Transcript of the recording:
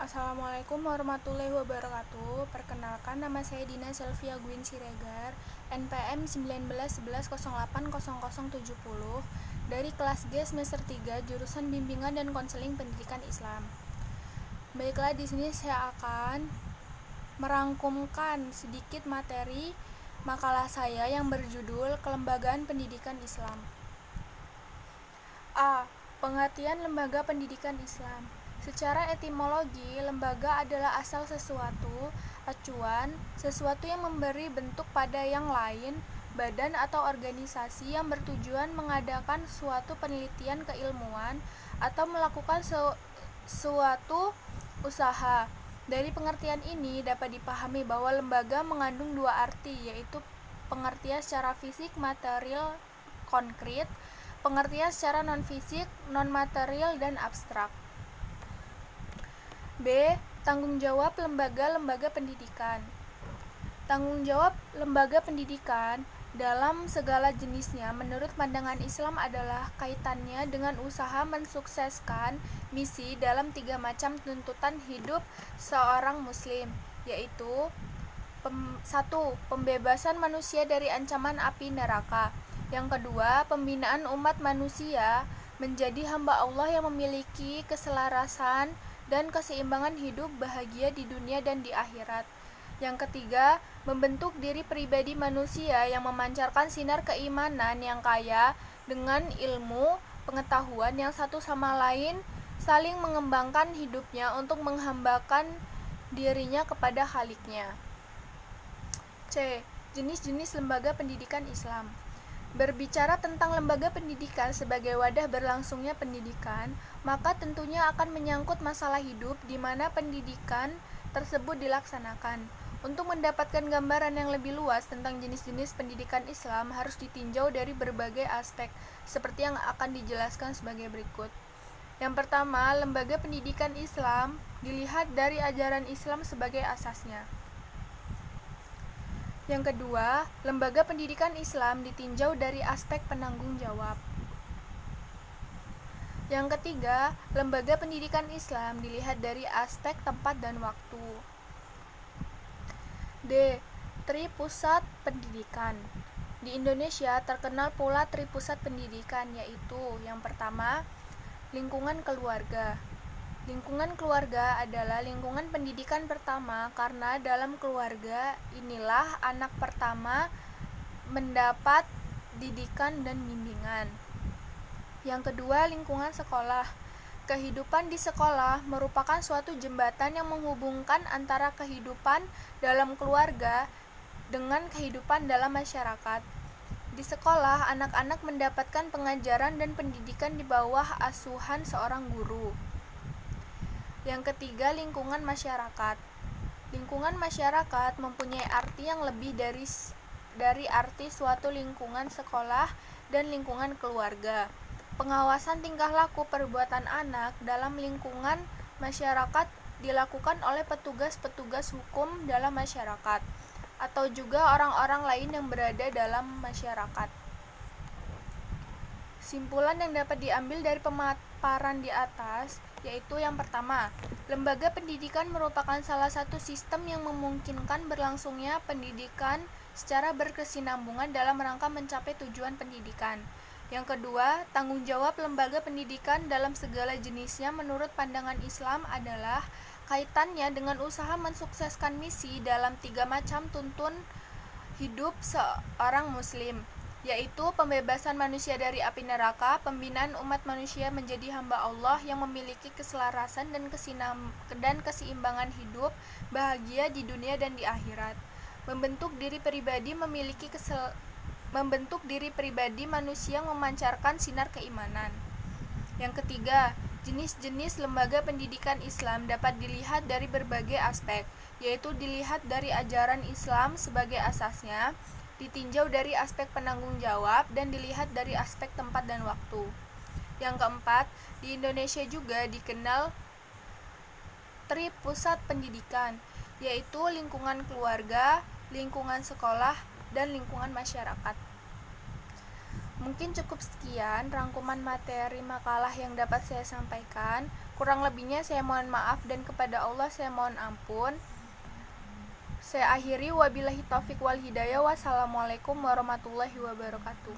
Assalamualaikum warahmatullahi wabarakatuh. Perkenalkan, nama saya Dina Selvia Gwin Siregar, NPM 1911080070 dari kelas G semester 3 jurusan Bimbingan dan Konseling Pendidikan Islam. Baiklah, di sini saya akan merangkumkan sedikit materi makalah saya yang berjudul Kelembagaan Pendidikan Islam. A. Pengertian lembaga pendidikan Islam. Secara etimologi, lembaga adalah asal sesuatu, acuan, sesuatu yang memberi bentuk pada yang lain, badan atau organisasi yang bertujuan mengadakan suatu penelitian keilmuan atau melakukan suatu usaha. Dari pengertian ini dapat dipahami bahwa lembaga mengandung dua arti, yaitu pengertian secara fisik material konkret, pengertian secara non-fisik, non-material, dan abstrak. B. Tanggung jawab lembaga-lembaga pendidikan. Tanggung jawab lembaga pendidikan dalam segala jenisnya menurut pandangan Islam adalah kaitannya dengan usaha mensukseskan misi dalam 3 macam tuntutan hidup seorang muslim, yaitu 1. Pembebasan manusia dari ancaman api neraka. Yang kedua, pembinaan umat manusia menjadi hamba Allah yang memiliki keselarasan dan keseimbangan hidup bahagia di dunia dan di akhirat. Yang ketiga, membentuk diri pribadi manusia yang memancarkan sinar keimanan yang kaya dengan ilmu, pengetahuan yang satu sama lain saling mengembangkan hidupnya untuk menghambakan dirinya kepada Khaliknya. C. Jenis-jenis lembaga pendidikan Islam. Berbicara tentang lembaga pendidikan sebagai wadah berlangsungnya pendidikan, maka tentunya akan menyangkut masalah hidup di mana pendidikan tersebut dilaksanakan. Untuk mendapatkan gambaran yang lebih luas tentang jenis-jenis pendidikan Islam harus ditinjau dari berbagai aspek, seperti yang akan dijelaskan sebagai berikut. Yang pertama, lembaga pendidikan Islam dilihat dari ajaran Islam sebagai asasnya. Yang kedua, lembaga pendidikan Islam ditinjau dari aspek penanggung jawab. Yang ketiga, lembaga pendidikan Islam dilihat dari aspek tempat dan waktu. D. Tripusat pendidikan. Di Indonesia terkenal pula tripusat pendidikan, yaitu yang pertama, lingkungan keluarga. Lingkungan keluarga adalah lingkungan pendidikan pertama karena dalam keluarga inilah anak pertama mendapat didikan dan bimbingan. Yang kedua, lingkungan sekolah. Kehidupan di sekolah merupakan suatu jembatan yang menghubungkan antara kehidupan dalam keluarga dengan kehidupan dalam masyarakat. Di sekolah, anak-anak mendapatkan pengajaran dan pendidikan di bawah asuhan seorang guru. Yang ketiga, lingkungan masyarakat. Lingkungan masyarakat mempunyai arti yang lebih dari arti suatu lingkungan sekolah dan lingkungan keluarga. Pengawasan tingkah laku perbuatan anak dalam lingkungan masyarakat dilakukan oleh petugas-petugas hukum dalam masyarakat atau juga orang-orang lain yang berada dalam masyarakat. Simpulan yang dapat diambil dari pemaparan di atas yaitu yang pertama, lembaga pendidikan merupakan salah satu sistem yang memungkinkan berlangsungnya pendidikan secara berkesinambungan dalam rangka mencapai tujuan pendidikan. Yang kedua, tanggung jawab lembaga pendidikan dalam segala jenisnya menurut pandangan Islam adalah kaitannya dengan usaha mensukseskan misi dalam 3 macam tuntun hidup seorang muslim, yaitu pembebasan manusia dari api neraka, pembinaan umat manusia menjadi hamba Allah yang memiliki keselarasan dan keseimbangan hidup bahagia di dunia dan di akhirat, membentuk diri pribadi manusia yang memancarkan sinar keimanan. Yang ketiga, jenis-jenis lembaga pendidikan Islam dapat dilihat dari berbagai aspek, yaitu dilihat dari ajaran Islam sebagai asasnya, ditinjau dari aspek penanggung jawab, dan dilihat dari aspek tempat dan waktu. Yang keempat, di Indonesia juga dikenal tripusat pendidikan, yaitu lingkungan keluarga, lingkungan sekolah, dan lingkungan masyarakat. Mungkin cukup sekian rangkuman materi makalah yang dapat saya sampaikan. Kurang lebihnya saya mohon maaf dan kepada Allah saya mohon ampun. Saya akhiri, wabillahi taufik wal hidayah. Wassalamualaikum warahmatullahi wabarakatuh.